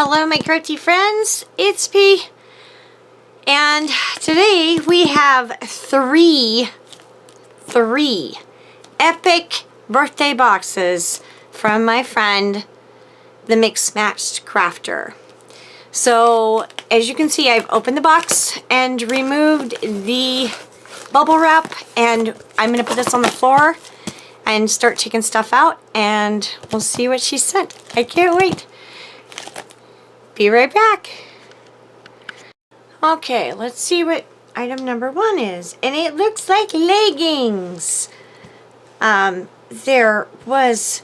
Hello my crafty friends, it's P, and today we have three epic birthday boxes from my friend the Mix Matched Crafter. So as you can see, I've opened the box and removed the bubble wrap, and I'm going to put this on the floor and start taking stuff out, and we'll see what she sent. I can't wait. Be right back. Okay, let's see what item number 1 is. And it looks like leggings. There was...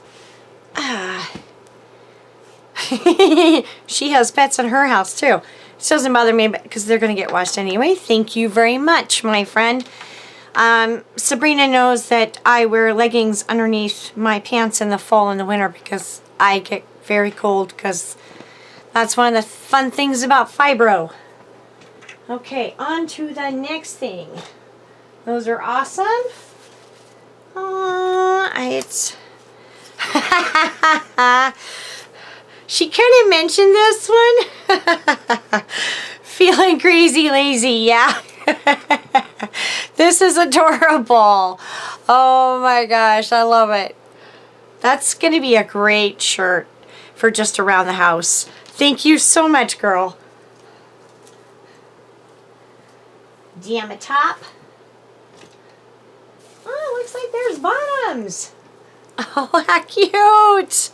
she has pets in her house too. This doesn't bother me because they're going to get washed anyway. Thank you very much, my friend. Sabrina knows that I wear leggings underneath my pants in the fall and the winter because I get very cold, because that's one of the fun things about fibro. Okay, on to the next thing. Those are awesome. It's... She kind of mentioned this one. Feeling crazy lazy, yeah. This is adorable. Oh my gosh, I love it. That's going to be a great shirt for just around the house. Thank you so much, girl. Damn top. Oh, looks like there's bottoms. Oh, how cute.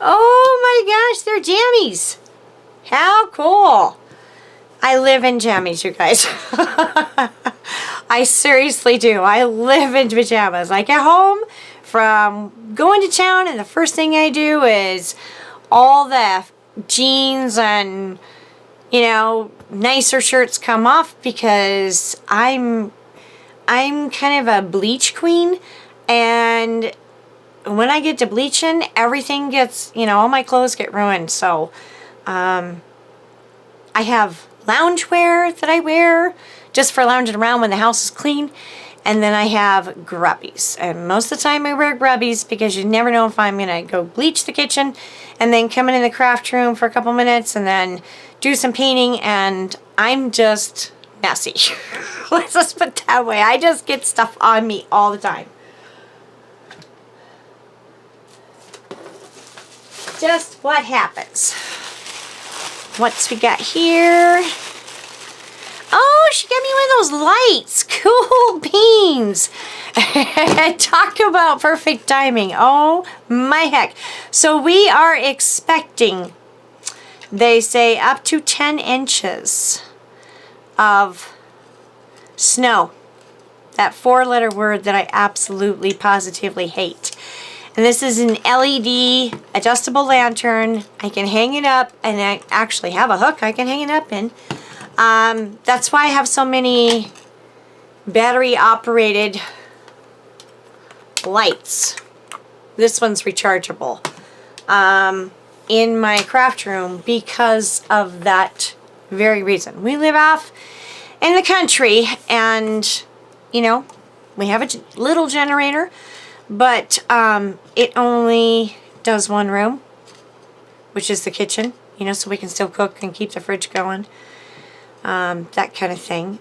Oh my gosh, they're jammies. How cool. I live in jammies, you guys. I seriously do. I live in pajamas. I get home from going to town and the first thing I do is all the jeans and, you know, nicer shirts come off, because I'm kind of a bleach queen, and when I get to bleaching, everything gets, you know, all my clothes get ruined. So I have loungewear that I wear just for lounging around when the house is clean, and then I have grubbies, and most of the time I wear grubbies because you never know if I'm gonna go bleach the kitchen and then come in the craft room for a couple minutes and then do some painting, and I'm just messy. Let's just put it that way. I just get stuff on me all the time. Just what happens. What's we got here? Oh, she got me one of those lights. Cool beans. Talk about perfect timing. Oh my heck. So we are expecting, they say, up to 10 inches of snow. That 4-letter word that I absolutely positively hate. And this is an LED adjustable lantern. I can hang it up, and I actually have a hook I can hang it up in. That's why I have so many battery operated lights. This one's rechargeable in my craft room because of that very reason. We live off in the country, and you know, we have a little generator, but it only does one room, which is the kitchen, you know, so we can still cook and keep the fridge going, that kind of thing.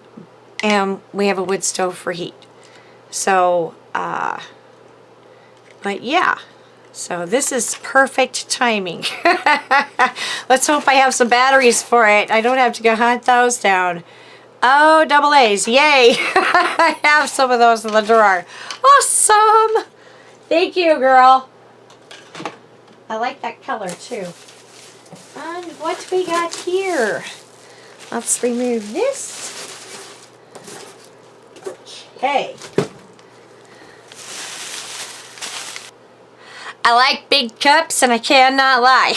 And we have a wood stove for heat. So but yeah, so this is perfect timing. Let's hope I have some batteries for it. I don't have to go hunt those down. Oh, double A's, yay. I have some of those in the drawer. Awesome. Thank you, girl. I like that color too. And what we got here? Let's remove this. Okay. I like big cups, and I cannot lie.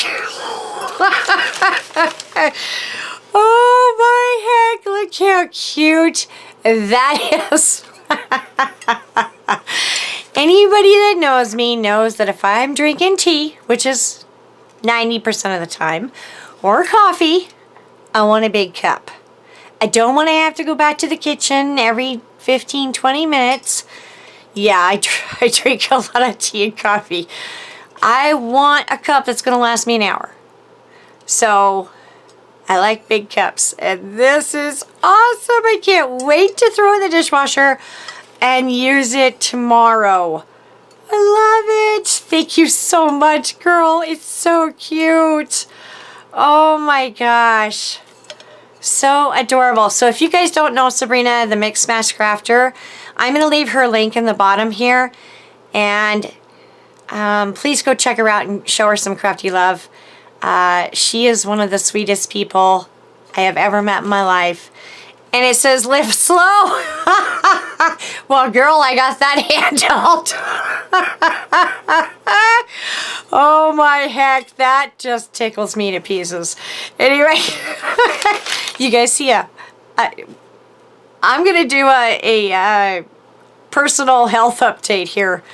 Oh my heck, look how cute that is. Anybody that knows me knows that if I'm drinking tea, which is 90% of the time, or coffee, I want a big cup. I don't want to have to go back to the kitchen every 15-20 minutes. Yeah, I drink a lot of tea and coffee. I want a cup that's going to last me an hour. So I like big cups, and this is awesome. I can't wait to throw in the dishwasher and use it tomorrow. I love it. Thank you so much, girl. It's so cute. Oh my gosh. So adorable. So if you guys don't know Sabrina, the Mix Smash Crafter, I'm going to leave her link in the bottom here. And please go check her out and show her some crafty love. She is one of the sweetest people I have ever met in my life. And it says, live slow. Well, girl, I got that handheld. Oh my heck, that just tickles me to pieces. Anyway, you guys see I'm going to do a personal health update here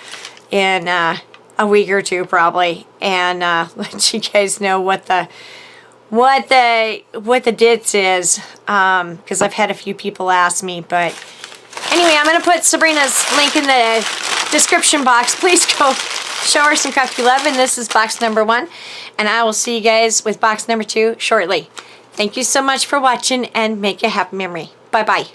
in a week or two probably, and let you guys know what the dits is, because I've had a few people ask me. But anyway, I'm going to put Sabrina's link in the description box. Please go show her some crafty love. And this is box number 1, and I will see you guys with box number 2 shortly. Thank you so much for watching, and make a happy memory. Bye bye.